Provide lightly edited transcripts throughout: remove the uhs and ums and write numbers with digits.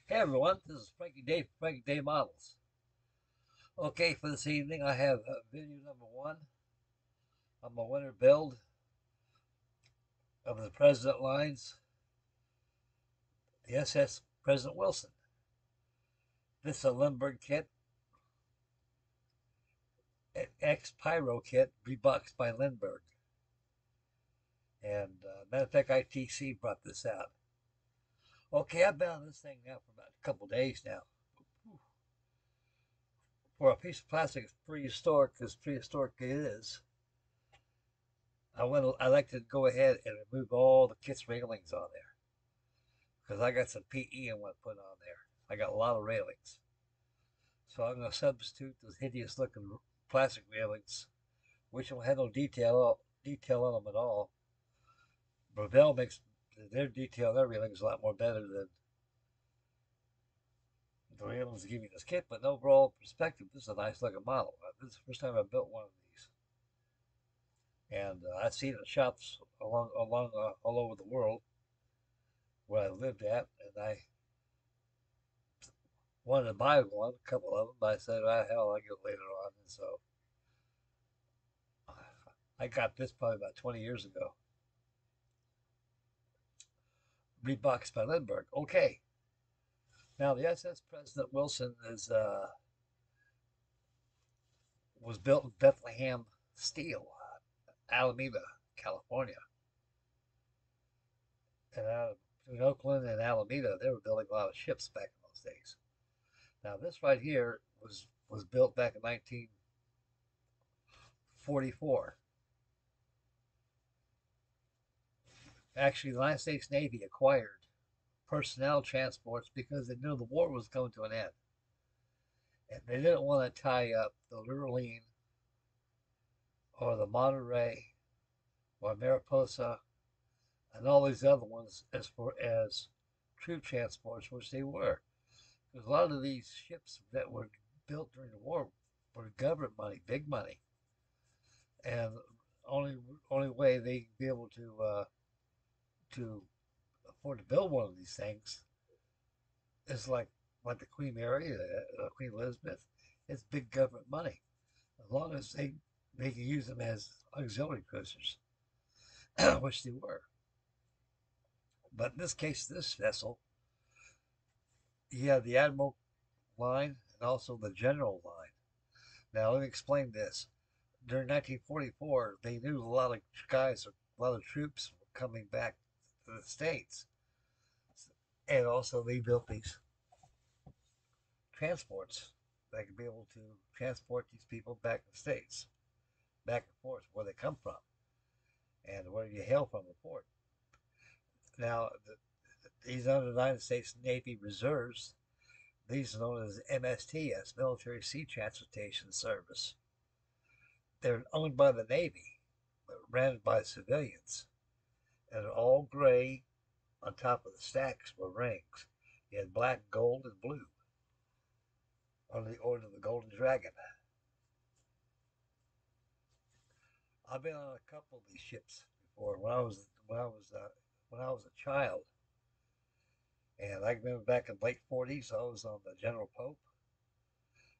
Hey everyone, this is Frankie Day from Frankie Day Models. Okay, for this evening I have video number one on my winter build of the President lines, the SS President Wilson. This is a Lindberg kit, X Pyro kit, reboxed by Lindberg. And matter of fact, ITC brought this out. Okay, I've been on this thing now for about a couple days now. For a piece of plastic as prehistoric as prehistoric it is, I like to go ahead and remove all the kit's railings on there because I got some PE I want to put on there. I got a lot of railings. So I'm going to substitute those hideous looking plastic railings, which don't have no detail on them at all. Breville makes their detail on their railings a lot more better than the railings they give you in this kit. But in overall perspective, this is a nice looking model. This is the first time I built one of these. And I've seen it in shops all over the world where I lived at, and I wanted to buy one, a couple of them, but I said, "Ah, hell, I'll get it later on." And so I got this probably about 20 years ago. Reboxed by Lindbergh. Okay. Now, the SS President Wilson was built in Bethlehem Steel, Alameda, California. And between Oakland and Alameda, they were building a lot of ships back in those days. Now, this right here was built back in 1944. Actually, the United States Navy acquired personnel transports because they knew the war was coming to an end. And they didn't want to tie up the Lurleen or the Monterey or Mariposa and all these other ones as troop transports, which they were. Because a lot of these ships that were built during the war were government money, big money, and only way they'd be able to afford to build one of these things is like the Queen Mary, Queen Elizabeth. It's big government money, as long as they can use them as auxiliary cruisers, which they were. But in this case, this vessel, you have the Admiral line and also the General line. Now, let me explain this. During 1944, they knew a lot of guys, a lot of troops were coming back to the States. And also, they built these transports that could be able to transport these people back to the States, back and forth where they come from and where you hail from the port. Now, these are the United States Navy Reserves. These are known as MSTS, Military Sea Transportation Service. They're owned by the Navy, but ran by civilians. And they're all gray. On top of the stacks were rings. You had black, gold, and blue under the order of the Golden Dragon. I've been on a couple of these ships before when I was a child, and I remember back in the late '40s, I was on the General Pope,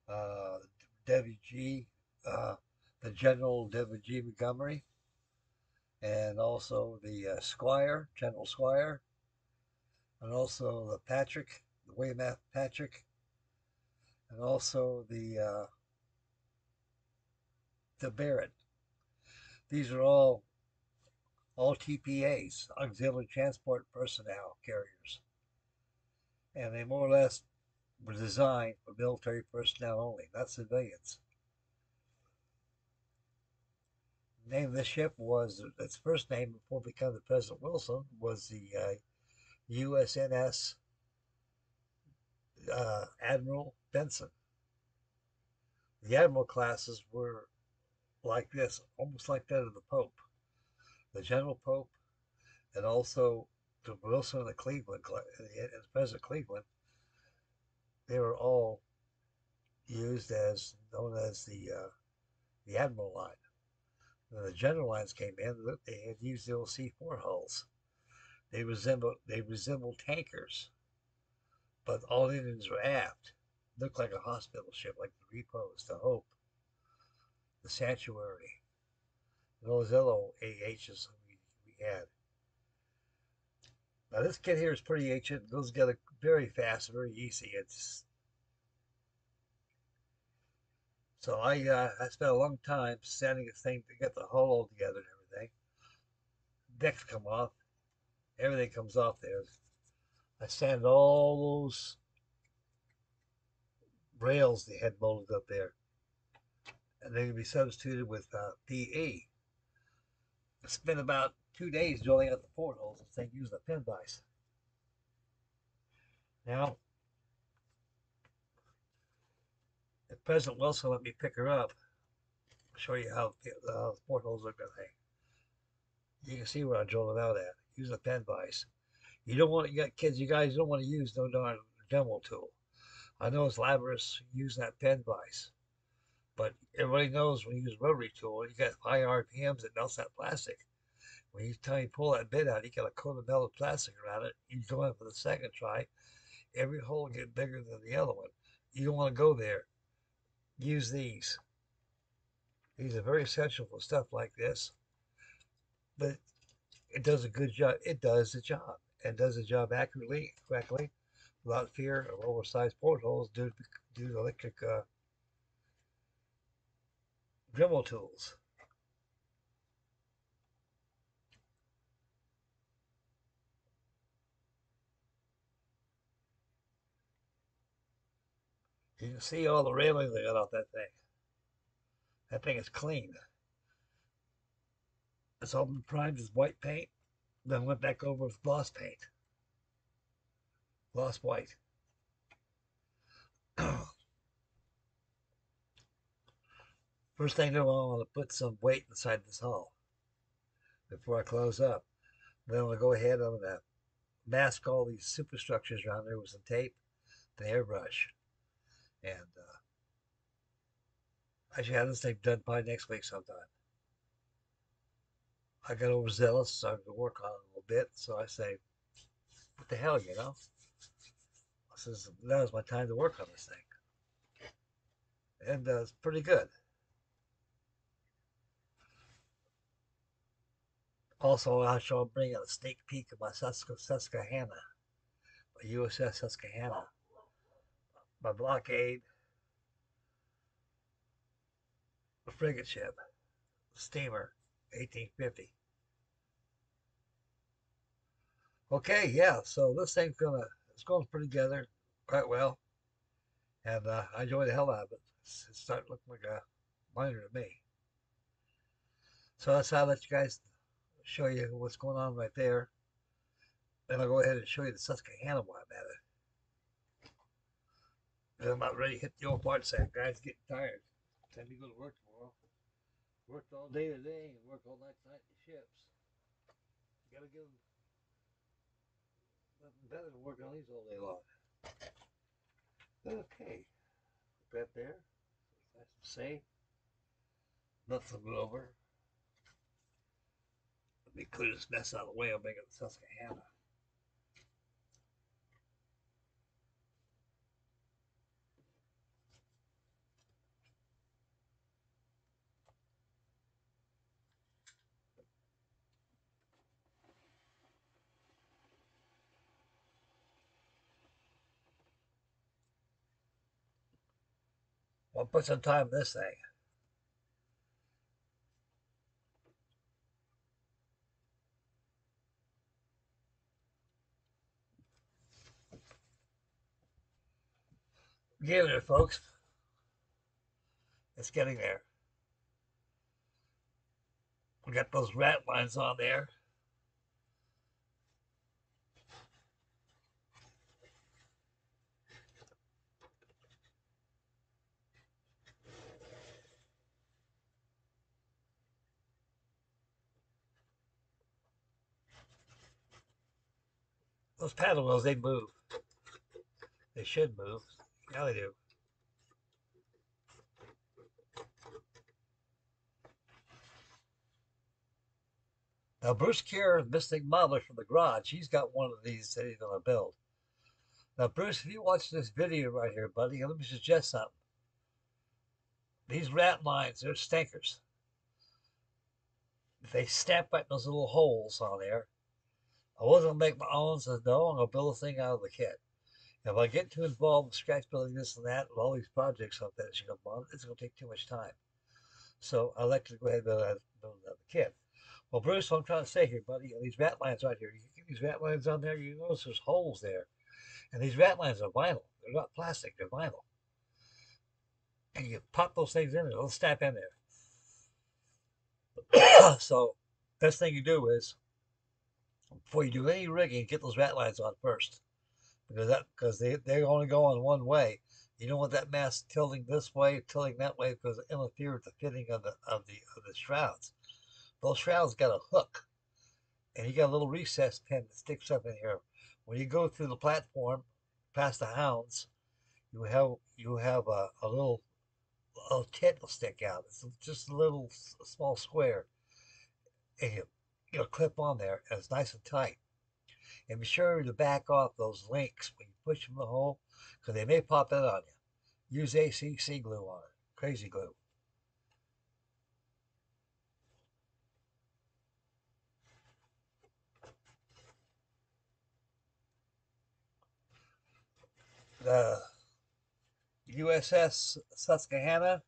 uh, WG, the General WG Montgomery, and also the Squire, General Squire, and also the Patrick, the Weymouth Patrick, and also the Barrett. These are all TPAs, auxiliary transport personnel carriers, and they more or less were designed for military personnel only, not civilians. The name of the ship was its first name before becoming the President Wilson was the USNS Admiral Benson. The Admiral classes were like this, almost like that of the Pope, the General Pope, and also the Wilson and the Cleveland and President Cleveland. They were all used as known as the Admiral line. When the General lines came in, they had used the old C4 hulls. They resemble tankers, but all engines are aft. Look like a hospital ship, like the Repose, the Hope, the Sanctuary, and those other AHs we had. Now this kit here is pretty ancient. It goes together very fast, very easy. I spent a long time sanding this thing to get the hull all together and everything. Decks come off, everything comes off there. I sanded all those rails they had molded up there, and they can be substituted with PE. I spent about 2 days drilling out the portholes and thing using a pin vise. Now, if President Wilson let me pick her up, I'll show you how the portholes look. You can see where I drilled it out at. Use a pen vise. You don't want to get kids. You guys don't want to use no darn demo tool. I know it's laborious using that pen vise, but everybody knows when you use a rotary tool, you got high RPMs that melts that plastic. When you pull that bit out, you got a coat of melted plastic around it. You go in for the second try, every hole will get bigger than the other one. You don't want to go there. Use these. These are very essential for stuff like this, but it does a good job. It does the job and does the job accurately, correctly, without fear of oversized portholes due to electric Dremel tools. You can see all the railings they got off that thing. That thing is clean. It's all been primed with white paint, then went back over with gloss paint. Gloss white. First thing I know, I want to put some weight inside this hull before I close up. Then I'm going to go ahead, I'm going to mask all these superstructures around there with some tape, the airbrush. And I should have this thing done by next week sometime. I got overzealous, so I'm going to work on it a little bit. So I say, what the hell, you know? I says, now's my time to work on this thing. And it's pretty good. Also, I shall bring a sneak peek of my Susquehanna, my USS Susquehanna, my blockade, a frigate ship, steamer, 1850. Okay, yeah, so this thing's it's going pretty together quite well, and I enjoy the hell out of it. It's starting to look like a miner to me. So that's how I let you guys show you what's going on right there. Then I'll go ahead and show you the Susquehanna while I'm at it. I'm about ready to hit the old part saying, guys, getting tired. Time to go to work tomorrow. Worked all day today and worked all night tonight in the ships. You gotta give them nothing better than working on these all day long. Okay, put that there. Nice and safe. Nothing to over. Let me clear this mess out of the way. I'll make it the Susquehanna. I'll put some time in this thing. Getting there, folks. It's getting there. We got those rat lines on there. Those paddle wheels, they move. They should move. Yeah, they do. Now, Bruce Kerr, Mystic Modeler from the garage, he's got one of these that he's going to build. Now, Bruce, if you watch this video right here, buddy, let me suggest something. These rat lines, they're stinkers. They snap right in those little holes on there. I wasn't gonna make my own, so no, I'm gonna build a thing out of the kit. If I get too involved in scratch building this and that, with all these projects like that, it's gonna take too much time. So I like to go ahead and build out the kit. Well, Bruce, what I'm trying to say here, buddy, these rat lines right here. You get these rat lines on there, you notice there's holes there, and these rat lines are vinyl. They're not plastic; they're vinyl. And you pop those things in there, they'll snap in there. So, best thing you do is before you do any rigging, get those rat lines on first, because they only go on one way. You don't want that mast tilting this way, tilting that way, because it interferes with the fitting of the shrouds. Those shrouds got a hook, and you got a little recess pin that sticks up in here. When you go through the platform, past the hounds, you have a little tit will stick out. It's just a small square, and you clip on there, and it's nice and tight. And be sure to back off those links when you push them in the hole, because they may pop out on you. Use ACC glue on it, crazy glue. The USS Susquehanna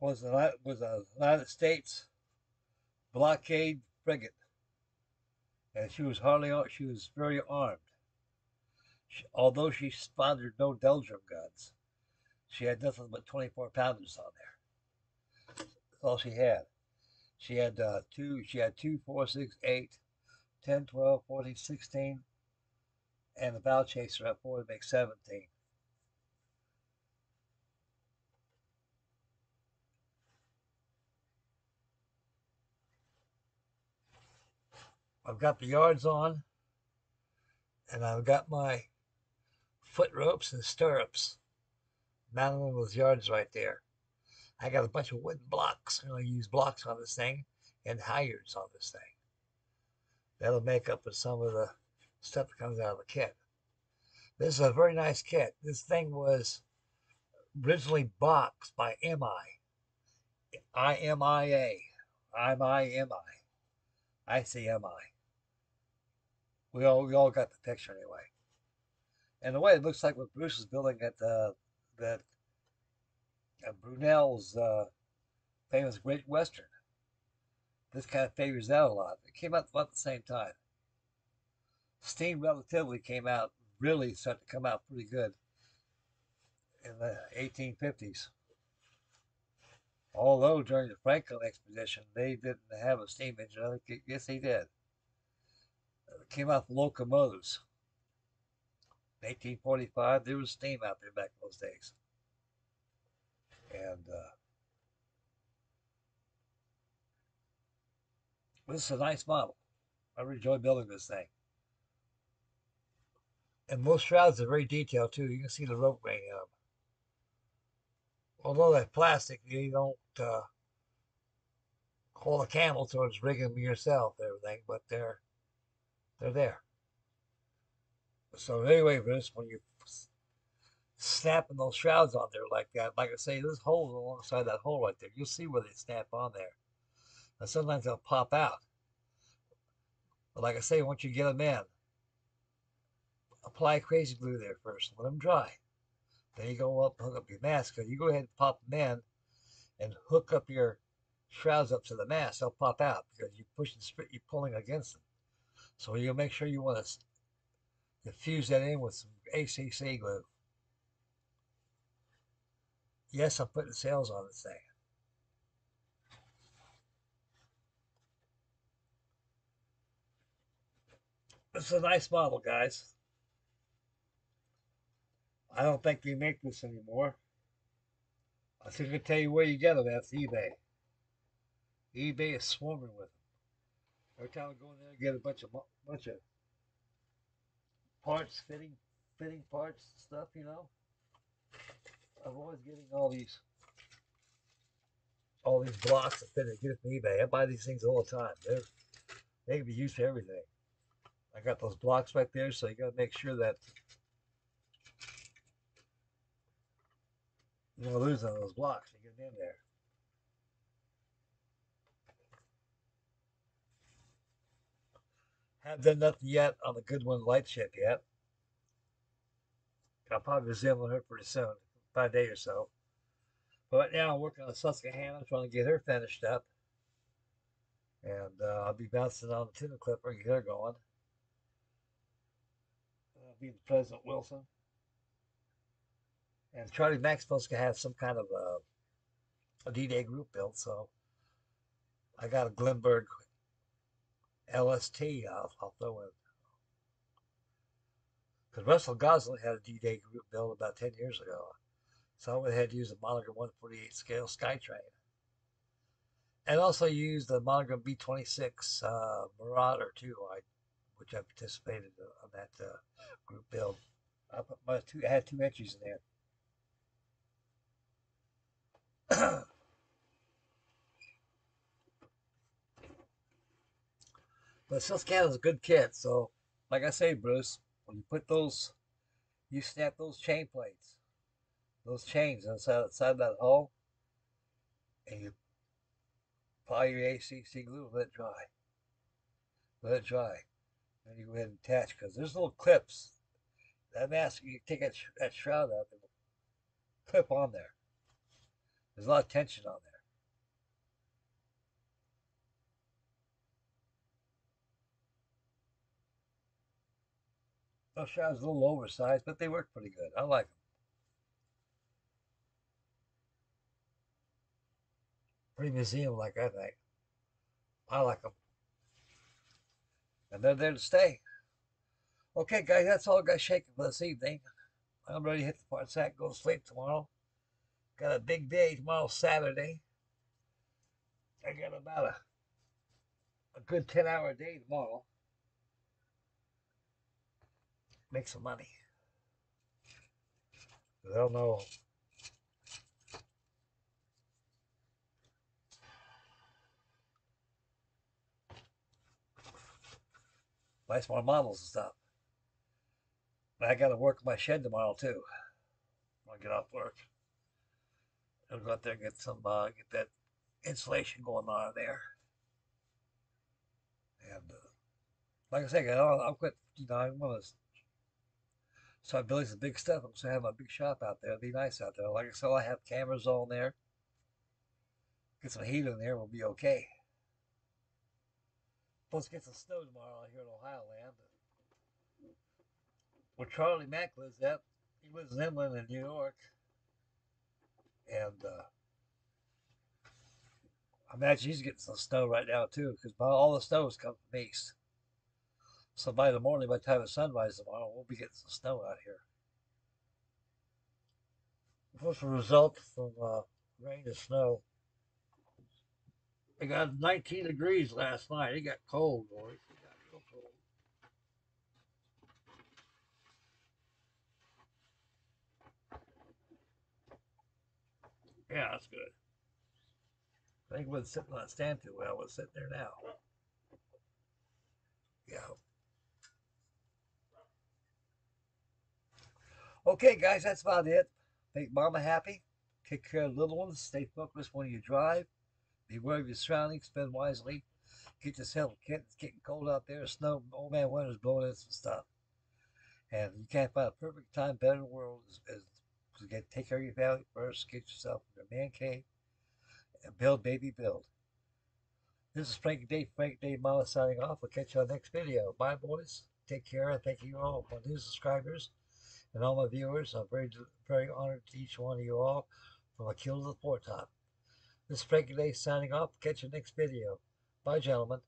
was a United States blockade frigate, and she was very armed. Although she sponsored no Belgium guns, she had nothing but 24 pounders on there. That's all she had. She had 2, 4, 6, 8, 10, 12, 14, 16, and the bow chaser up 4 to make 17. I've got the yards on, and I've got my foot ropes and stirrups mounted on those yards right there. I got a bunch of wooden blocks. I'm going to use blocks on this thing and halyards on this thing. That'll make up for some of the stuff that comes out of the kit. This is a very nice kit. This thing was originally boxed by MI. IMIA. IMI. ICMI. We all got the picture anyway. And the way it looks like what Bruce is building at that Brunel's famous Great Western. This kind of figures out a lot. It came out about the same time. Steam Relatively came out, really started to come out pretty good in the 1850s. Although during the Franklin expedition, they didn't have a steam engine. I think, yes, they did. It came out with locomotives. In 1845, there was steam out there back in those days. And this is a nice model. I really enjoy building this thing. And most shrouds are very detailed too. You can see the rope ring in them. Although they're plastic, you don't hold a candle towards rigging them yourself, everything, but they're there. So anyway, Vince, when you're snapping those shrouds on there like that, like I say, there's holes alongside that hole right there. You'll see where they snap on there. And sometimes they'll pop out. But like I say, once you get them in, apply crazy glue there first. Let them dry. Then you go up, hook up your mast. Because you go ahead and pop them in and hook up your shrouds up to the mast, they'll pop out because you're pulling against them. So you'll make sure you want to fuse that in with some ACC glue. Yes, I'm putting sails on this thing. This is a nice model, guys. I don't think they make this anymore. I think I can tell you where you get them. That's eBay. eBay is swarming with them. Every time I go in there, I get a bunch of parts, fitting parts, stuff. I'm always getting all these blocks to fit and get from eBay. I buy these things all the time. They can be used for everything. I got those blocks right there, so you got to make sure that you don't lose none of those blocks. You get in there. Haven't done nothing yet on the Goodwin light ship yet. I'll probably resume on her pretty soon, about a day or so. But right now I'm working on Susquehanna, trying to get her finished up. And I'll be bouncing on the tuna clipper and get her going. I'll be the President Wilson. And Charlie Maxwell's going to have some kind of a D-Day group built, so I got a Lindberg LST I'll throw in. Because Russell Goslin had a D-Day group built about 10 years ago. So I went ahead and used a Monogram 148 scale Skytrain. And also used the Monogram B26 Marauder too, which I participated on that group build. I had two entries in there. But Susquehanna's a good kit, so like I say, Bruce, when you put those, you snap those chain plates, those chains inside of that hull, and you apply your ACC glue, let it dry. Let it dry. Then you go ahead and attach, because there's little clips. That mask, you take that shroud up and clip on there. There's a lot of tension on there. Those shrouds are a little oversized, but they work pretty good. I like them. Pretty museum-like, I think. I like them. And they're there to stay. Okay, guys, that's all I got shaking for this evening. I'm ready to hit the part sack, go to sleep tomorrow. Got a big day tomorrow, Saturday. I got about a good 10-hour day tomorrow. Make some money. I don't know. Buy some more models and stuff. But I got to work my shed tomorrow too. When I get off work, I'll go out there and get some get that insulation going on there. And like I said, I'll quit. I'm gonna start building some big stuff. I'm gonna have my big shop out there. It'll be nice out there. Like I said, I have cameras on there. Get some heat in there, we'll be okay. Supposed to get some snow tomorrow here in Ohio land. Where Charlie Mack lives at, he lives in inland in New York. And I imagine he's getting some snow right now too, because all the snow is coming from east. So by the morning, by the time it's sunrise tomorrow, we'll be getting some snow out here. What's the result from rain and snow? It got 19 degrees last night. It got cold, boys. It got real cold. Yeah, that's good. I think it wasn't sitting on that stand too well. It's sitting there now. Yeah. Okay, guys, that's about it. Make mama happy. Take care of the little ones. Stay focused when you drive. Be aware of your surroundings. Spend wisely. Get yourself a kit. It's getting cold out there. Snow. Old man winter's blowing in some stuff. And you can't find a perfect time better in the world as to take care of your family first. Get yourself in a man cave and build, baby, build. This is Frankie Day, Frankie Day Mama signing off. We'll catch you on the next video. Bye, boys. Take care. And thank you all, my new subscribers and all my viewers. I'm very, very honored to each one of you all from a kill to the foretop. This is Frankie Day signing off. Catch you next video. Bye, gentlemen.